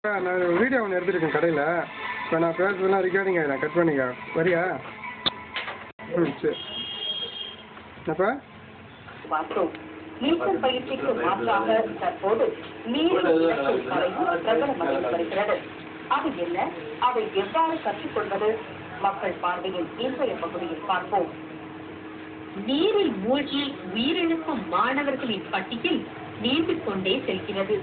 நான் வீடியோ ஒன்று எடுத்துருக்கேன் கடையில். இப்போ நான் பேசுறதுலாம் ரெக்கார்டிங் ஆகிடும், கட் பண்ணிக்க. வரியா? சரி. அப்போ நீச்சல் பயிற்சிக்கு மாற்றாக தற்போது நீரில் பிரபலமடைந்து வருகிறது. அது என்ன, அதை எவ்வாறு கற்றுக்கொள்வது? மக்கள் பார்வையில் இன்றைய பகுதியில் பார்ப்போம். நீரில் மூழ்கி உயிரிழக்கும் மாணவர்களின் பட்டியல் நீண்டு கொண்டே செல்கிறது.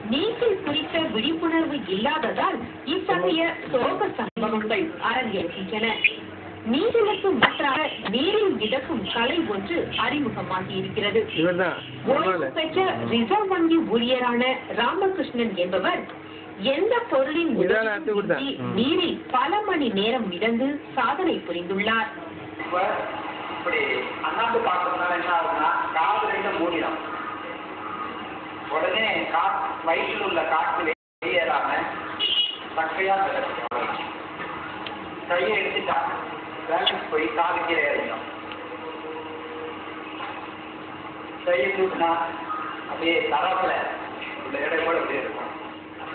நீச்சல் குறித்த விழிப்புணர்வு இல்லாததால் இத்தகைய சோக சம்பவங்கள் அரங்கேறுகின்றன. நீச்சலுக்கு மாற்றாக நீரில் மிதக்கும் கலை ஒன்று அறிமுகமாகி இருக்கிறது. ஓய்வு பெற்ற ரிசர்வ் வங்கி ஊழியரான ராமகிருஷ்ணன் என்பவர் எந்த பொருளின் உதவியுமின்றி நீரில் பல மணி நேரம் மிதந்து சாதனை புரிந்துள்ளார். உடனே வயிற்றில் உள்ள காற்று வெளியேறாம சக்கையா கையை எடுத்துட்டா பேலன்ஸ் போய் காது கீழே இறங்கணும். கையை தூக்குனா அப்படியே தரப்புல உள்ள இடம் கூட அப்படியே இருக்கும்.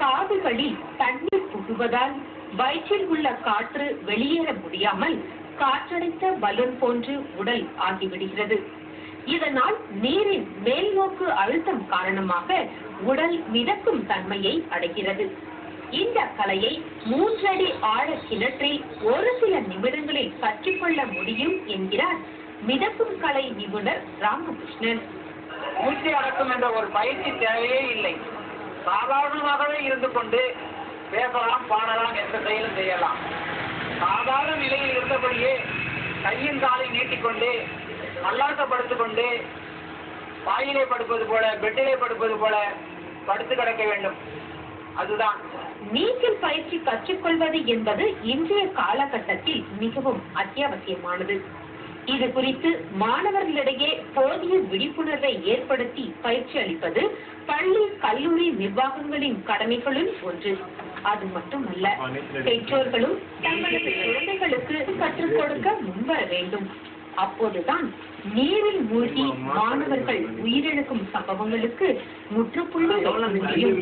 காதுகளில் தண்ணீர் புகுவதால் வயிற்றில் உள்ள காற்று வெளியேற முடியாமல் காற்றடைத்த பலூன் போன்று உடல் ஆகிவிடுகிறது. இதனால் நீரின் மேல் நோக்கு அழுத்தம் காரணமாக உடல் மிதக்கும் தன்மையை அடைகிறது. இந்த கலையை 3 அடி ஆழ கிணற்றில் ஒரு சில நிமிடங்களில் கற்றுக்கொள்ள முடியும் என்கிறார் மிதக்கும் கலை நிபுணர் ராமகிருஷ்ணன். மூச்சை அடக்கும் என்ற ஒரு பயிற்சி தேவையே இல்லை. சாதாரணமாகவே இருந்து கொண்டு பேசலாம், பாடலாம், எந்த செயலும் செய்யலாம். சாதாரண நிலையில் இருந்தபடியே கையின் காலை நீட்டிக்கொண்டு நல்லாசப்படுத்திக் கொண்டு வாயிலே படுப்பது போல, பெட்டிலே படுப்பது போல படுத்து கிடக்க வேண்டும். அதுதான் நீச்சல் பயிற்சி கற்றுக்கொள்வது என்பது இன்றைய காலகட்டத்தில் மிகவும் அத்தியாவசியமானது. இது குறித்து மாணவர்களிடையே போதிய விழிப்புணர்வை ஏற்படுத்தி பயிற்சி அளிப்பது பள்ளி கல்லூரி நிர்வாகங்களின் கடமைகளும் ஒன்று. அது மட்டுமல்ல, பெற்றோர்களும் தங்களது குழந்தைகளுக்கு கற்றுக் கொடுக்க முன்வர வேண்டும். அப்போதுதான் நீரில் மூழ்கி மாணவர்கள் உயிரிழக்கும் சம்பவங்களுக்கு முற்றுப்புள்ளி வைக்க முடியும்.